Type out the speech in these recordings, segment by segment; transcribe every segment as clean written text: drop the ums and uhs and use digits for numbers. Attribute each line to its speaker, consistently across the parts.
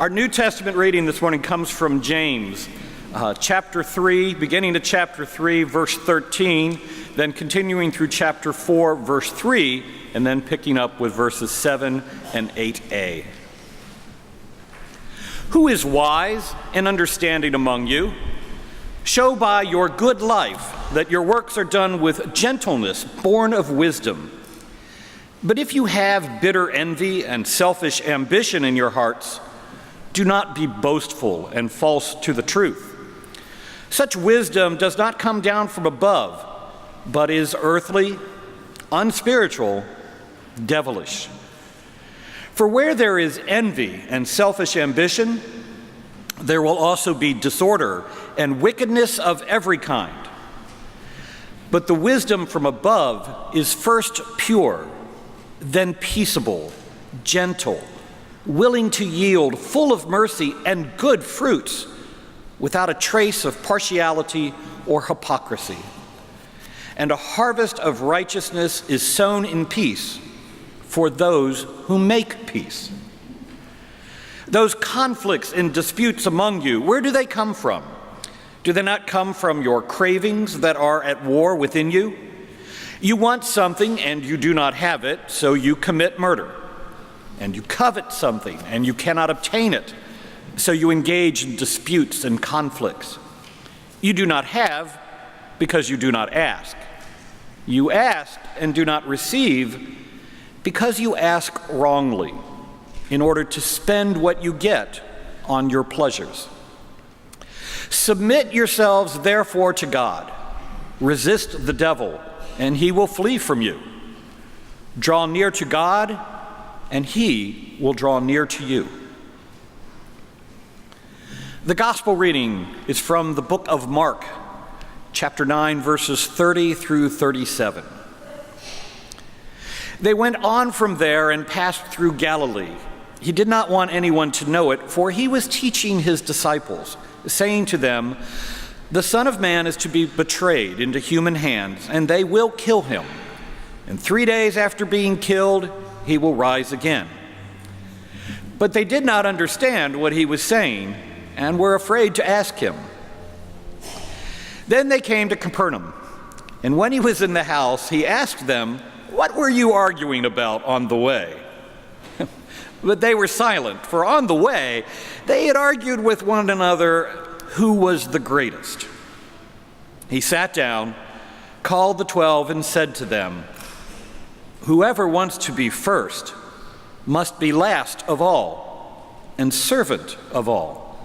Speaker 1: Our New Testament reading this morning comes from James, chapter 3, beginning to chapter 3, verse 13, then continuing through chapter 4, verse 3, and then picking up with verses 7 and 8a. Who is wise and understanding among you? Show by your good life that your works are done with gentleness, born of wisdom. But if you have bitter envy and selfish ambition in your hearts, do not be boastful and false to the truth. Such wisdom does not come down from above, but is earthly, unspiritual, devilish. For where there is envy and selfish ambition, there will also be disorder and wickedness of every kind. But the wisdom from above is first pure, then peaceable, gentle, willing to yield, full of mercy and good fruits, without a trace of partiality or hypocrisy. And a harvest of righteousness is sown in peace for those who make peace. Those conflicts and disputes among you, where do they come from? Do they not come from your cravings that are at war within you? You want something and you do not have it, so you commit murder. And you covet something and you cannot obtain it, so you engage in disputes and conflicts. You do not have because you do not ask. You ask and do not receive because you ask wrongly, in order to spend what you get on your pleasures. Submit yourselves therefore to God. Resist the devil, and he will flee from you. Draw near to God, and he will draw near to you. The gospel reading is from the book of Mark, chapter 9, verses 30 through 37. They went on from there and passed through Galilee. He did not want anyone to know it, for he was teaching his disciples, saying to them, "The Son of Man is to be betrayed into human hands, and they will kill him. And 3 days after being killed, he will rise again." But they did not understand what he was saying and were afraid to ask him. Then they came to Capernaum, and when he was in the house, he asked them, "What were you arguing about on the way?" But they were silent, for on the way they had argued with one another who was the greatest. He sat down, called the 12, and said to them, "Whoever wants to be first must be last of all and servant of all."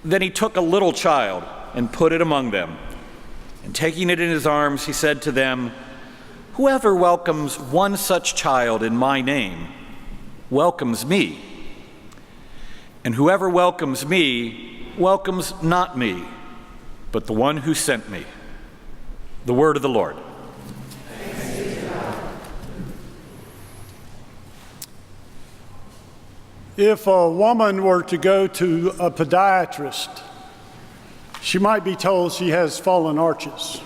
Speaker 1: Then he took a little child and put it among them, and taking it in his arms, he said to them, "Whoever welcomes one such child in my name welcomes me, and whoever welcomes me welcomes not me, but the one who sent me." The word of the Lord.
Speaker 2: If a woman were to go to a podiatrist, she might be told she has fallen arches.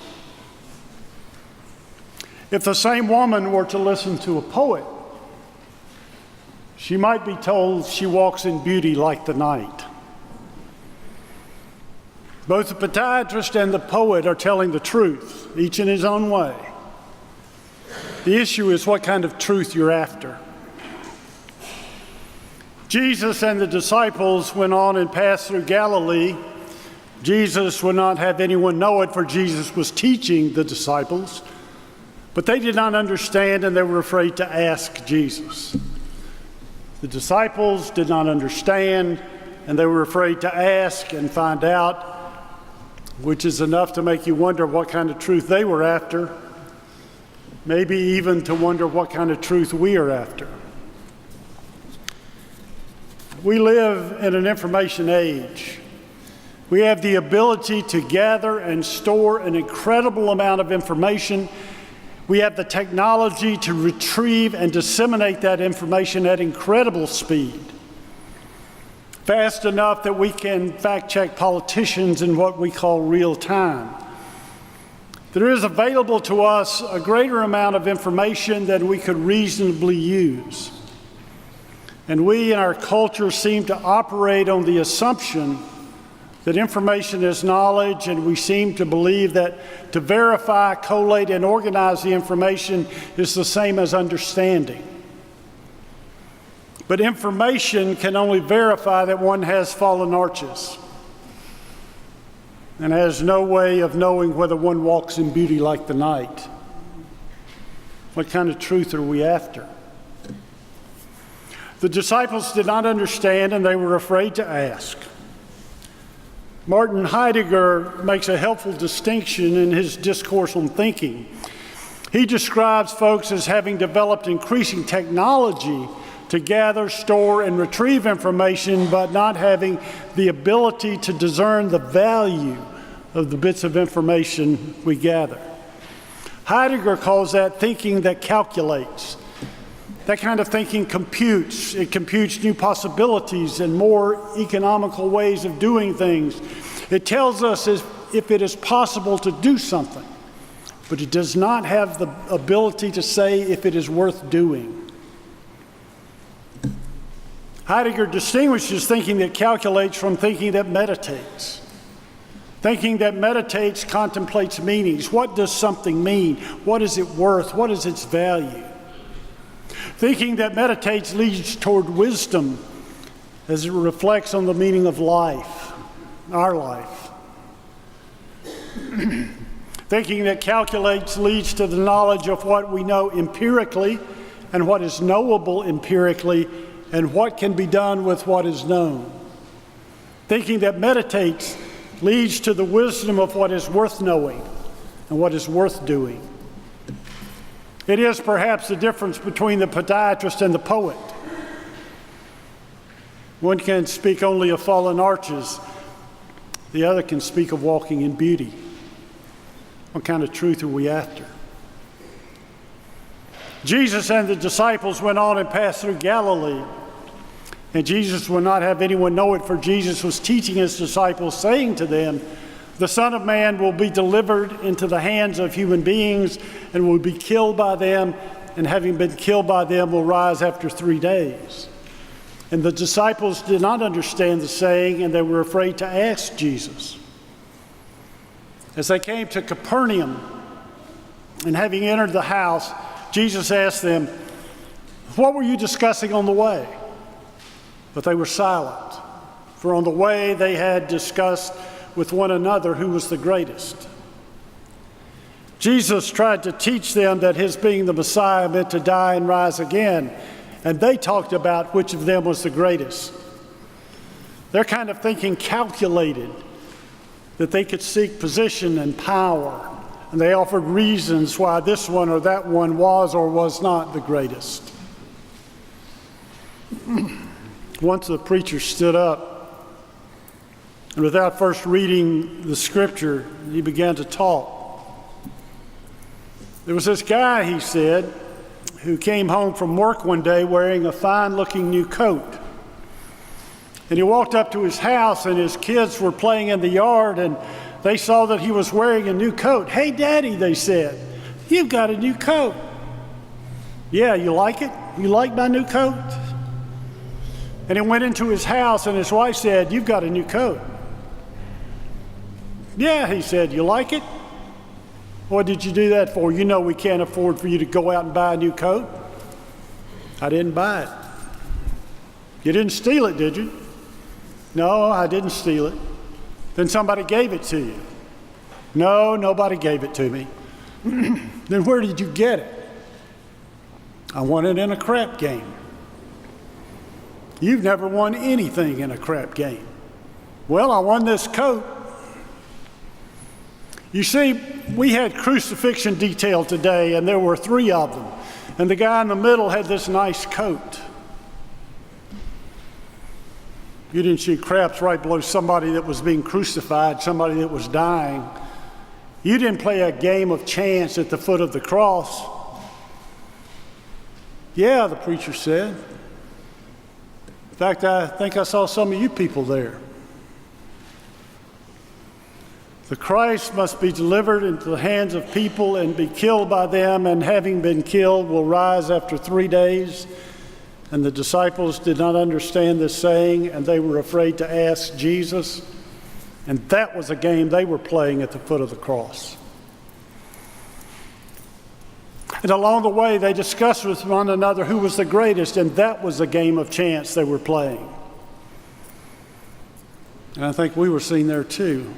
Speaker 2: If the same woman were to listen to a poet, she might be told she walks in beauty like the night. Both the podiatrist and the poet are telling the truth, each in his own way. The issue is what kind of truth you're after. Jesus and the disciples went on and passed through Galilee. Jesus would not have anyone know it, for Jesus was teaching the disciples. But they did not understand, and they were afraid to ask Jesus. The disciples did not understand, and they were afraid to ask and find out, which is enough to make you wonder what kind of truth they were after, maybe even to wonder what kind of truth we are after. We live in an information age. We have the ability to gather and store an incredible amount of information. We have the technology to retrieve and disseminate that information at incredible speed, fast enough that we can fact-check politicians in what we call real time. There is available to us a greater amount of information than we could reasonably use. And we in our culture seem to operate on the assumption that information is knowledge, and we seem to believe that to verify, collate, and organize the information is the same as understanding. But information can only verify that one has fallen arches and has no way of knowing whether one walks in beauty like the night. What kind of truth are we after? The disciples did not understand, and they were afraid to ask. Martin Heidegger makes a helpful distinction in his discourse on thinking. He describes folks as having developed increasing technology to gather, store, and retrieve information, but not having the ability to discern the value of the bits of information we gather. Heidegger calls that thinking that calculates. That kind of thinking computes. It computes new possibilities and more economical ways of doing things. It tells us if it is possible to do something, but it does not have the ability to say if it is worth doing. Heidegger distinguishes thinking that calculates from thinking that meditates. Thinking that meditates contemplates meanings. What does something mean? What is it worth? What is its value? Thinking that meditates leads toward wisdom as it reflects on the meaning of life, our life. Thinking that calculates leads to the knowledge of what we know empirically and what is knowable empirically and what can be done with what is known. Thinking that meditates leads to the wisdom of what is worth knowing and what is worth doing. It is perhaps the difference between the podiatrist and the poet. One can speak only of fallen arches. The other can speak of walking in beauty. What kind of truth are we after? Jesus and the disciples went on and passed through Galilee. And Jesus would not have anyone know it, for Jesus was teaching his disciples, saying to them, "The Son of Man will be delivered into the hands of human beings and will be killed by them, and having been killed by them will rise after 3 days." And the disciples did not understand the saying, and they were afraid to ask Jesus. As they came to Capernaum, and having entered the house, Jesus asked them, "What were you discussing on the way?" But they were silent, for on the way they had discussed with one another who was the greatest. Jesus tried to teach them that his being the Messiah meant to die and rise again, and they talked about which of them was the greatest. Their kind of thinking calculated that they could seek position and power, and they offered reasons why this one or that one was or was not the greatest. Once the preacher stood up, and without first reading the scripture, he began to talk. There was this guy, he said, who came home from work one day wearing a fine-looking new coat. And he walked up to his house, and his kids were playing in the yard, and they saw that he was wearing a new coat. "Hey, Daddy," they said, "you've got a new coat." "Yeah, you like it? You like my new coat?" And he went into his house, and his wife said, "You've got a new coat." "Yeah," he said, "you like it? What did you do that for? You know we can't afford for you to go out and buy a new coat." "I didn't buy it." "You didn't steal it, did you?" "No, I didn't steal it." "Then somebody gave it to you." "No, nobody gave it to me." "Then where did you get it?" "I won it in a crap game." "You've never won anything in a crap game." "Well, I won this coat." You see, we had crucifixion detail today, and there were 3 of them. And the guy in the middle had this nice coat. You didn't shoot craps right below somebody that was being crucified, somebody that was dying. You didn't play a game of chance at the foot of the cross. "Yeah," the preacher said. "In fact, I think I saw some of you people there." The Christ must be delivered into the hands of people and be killed by them, and having been killed will rise after 3 days. And the disciples did not understand this saying, and they were afraid to ask Jesus. And that was a game they were playing at the foot of the cross. And along the way, they discussed with one another who was the greatest, and that was a game of chance they were playing. And I think we were seen there too.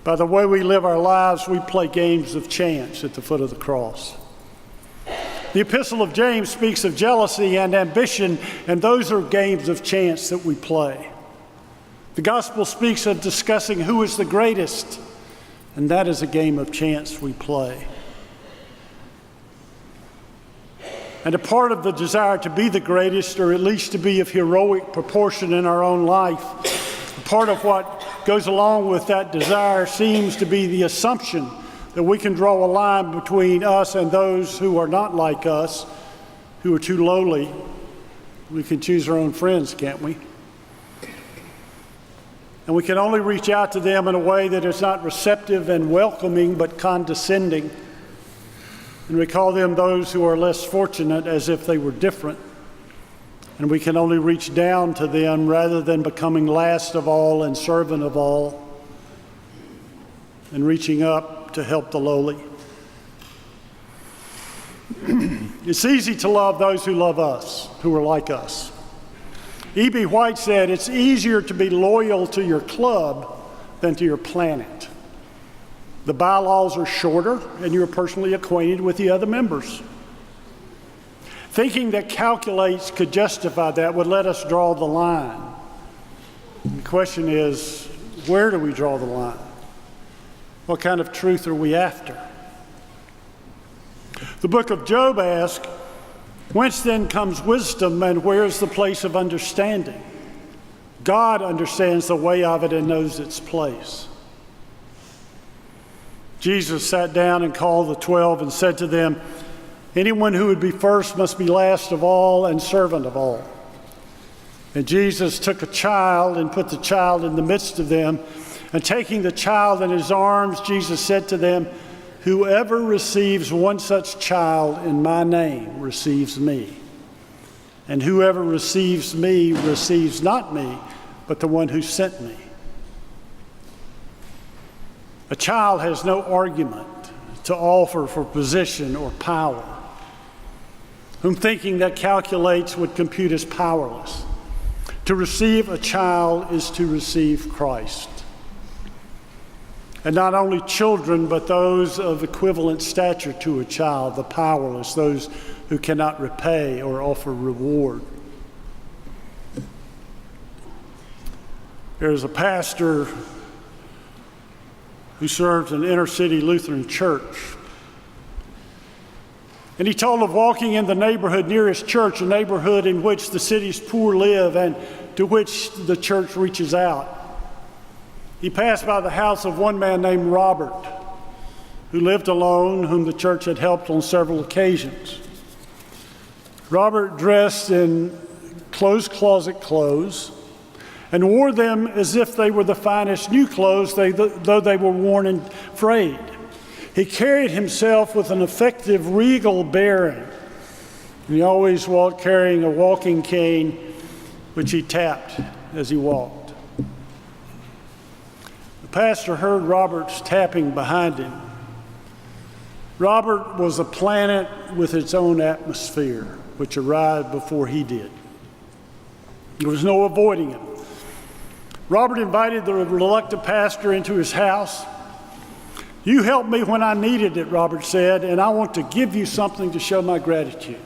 Speaker 2: By the way we live our lives, we play games of chance at the foot of the cross. The Epistle of James speaks of jealousy and ambition, and those are games of chance that we play. The Gospel speaks of discussing who is the greatest, and that is a game of chance we play. And a part of the desire to be the greatest, or at least to be of heroic proportion in our own life, part of what goes along with that desire seems to be the assumption that we can draw a line between us and those who are not like us, who are too lowly. We can choose our own friends, can't we? And we can only reach out to them in a way that is not receptive and welcoming, but condescending. And we call them those who are less fortunate as if they were different. And we can only reach down to them rather than becoming last of all and servant of all, and reaching up to help the lowly. It's easy to love those who love us, who are like us. E.B. White said, it's easier to be loyal to your club than to your planet. The bylaws are shorter, and you're personally acquainted with the other members. Thinking that calculates could justify that would let us draw the line. The question is, where do we draw the line? What kind of truth are we after? The book of Job asks, whence then comes wisdom, and where is the place of understanding? God understands the way of it and knows its place. Jesus sat down and called the 12 and said to them, anyone who would be first must be last of all and servant of all. And Jesus took a child and put the child in the midst of them. And taking the child in his arms, Jesus said to them, whoever receives one such child in my name receives me. And whoever receives me receives not me, but the one who sent me. A child has no argument to offer for position or power, whom thinking that calculates would compute as powerless. To receive a child is to receive Christ. And not only children, but those of equivalent stature to a child, the powerless, those who cannot repay or offer reward. There's a pastor who serves an inner city Lutheran church. And he told of walking in the neighborhood near his church, a neighborhood in which the city's poor live and to which the church reaches out. He passed by the house of one man named Robert, who lived alone, whom the church had helped on several occasions. Robert dressed in closed closet clothes and wore them as if they were the finest new clothes, though they were worn and frayed. He carried himself with an effective regal bearing. And he always walked carrying a walking cane, which he tapped as he walked. The pastor heard Robert's tapping behind him. Robert was a planet with its own atmosphere, which arrived before he did. There was no avoiding him. Robert invited the reluctant pastor into his house. You helped me when I needed it, Robert said, and I want to give you something to show my gratitude.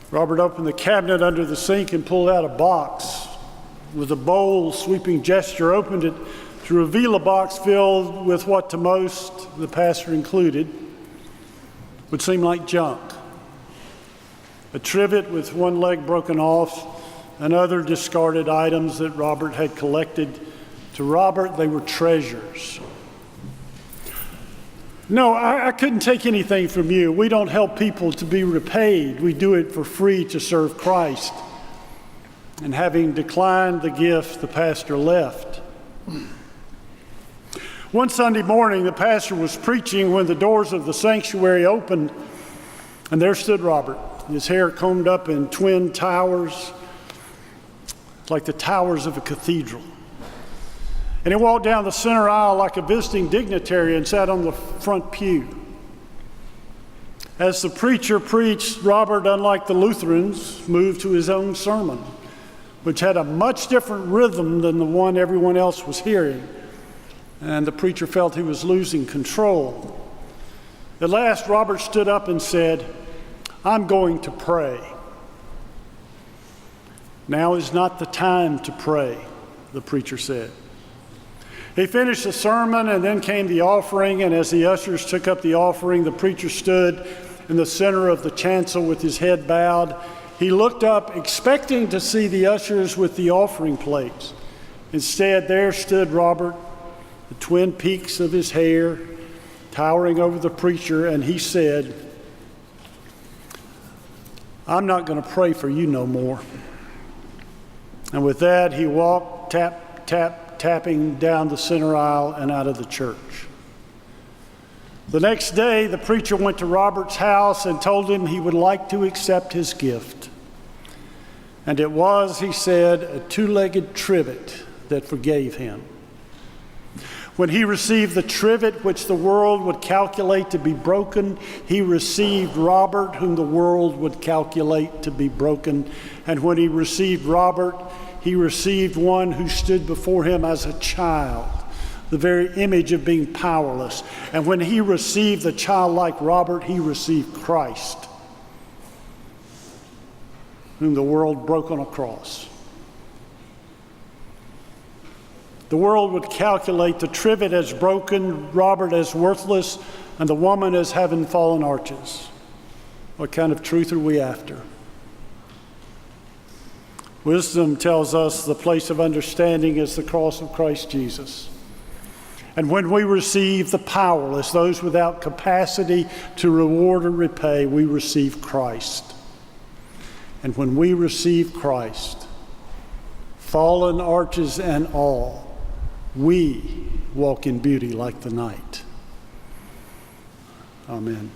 Speaker 2: Robert opened the cabinet under the sink and pulled out a box. With a bold, sweeping gesture, opened it to reveal a box filled with what to most, the pastor included, would seem like junk. A trivet with one leg broken off and other discarded items that Robert had collected. To Robert, they were treasures. No, I couldn't take anything from you. We don't help people to be repaid. We do it for free to serve Christ. And having declined the gift, the pastor left. One Sunday morning, the pastor was preaching when the doors of the sanctuary opened And there stood Robert, his hair combed up in twin towers, like the towers of a cathedral. And he walked down the center aisle like a visiting dignitary and sat on the front pew. As the preacher preached, Robert, unlike the Lutherans, moved to his own sermon, which had a much different rhythm than the one everyone else was hearing. And the preacher felt he was losing control. At last, Robert stood up and said, "I'm going to pray." "Now is not the time to pray," the preacher said. He finished the sermon, and then came the offering, and as the ushers took up the offering, the preacher stood in the center of the chancel with his head bowed. He looked up, expecting to see the ushers with the offering plates. Instead, there stood Robert, the twin peaks of his hair towering over the preacher, and he said, "I'm not going to pray for you no more." And with that, he walked, tap, tap, tapping down the center aisle and out of the church. The next day, the preacher went to Robert's house and told him he would like to accept his gift. And it was, he said, a two-legged trivet that forgave him. When he received the trivet which the world would calculate to be broken, he received Robert, whom the world would calculate to be broken. And when he received Robert, he received one who stood before him as a child, the very image of being powerless. And when he received the childlike Robert, he received Christ, whom the world broke on a cross. The world would calculate the trivet as broken, Robert as worthless, and the woman as having fallen arches. What kind of truth are we after? Wisdom tells us the place of understanding is the cross of Christ Jesus. And when we receive the powerless, those without capacity to reward or repay, we receive Christ. And when we receive Christ, fallen arches and all, we walk in beauty like the night. Amen.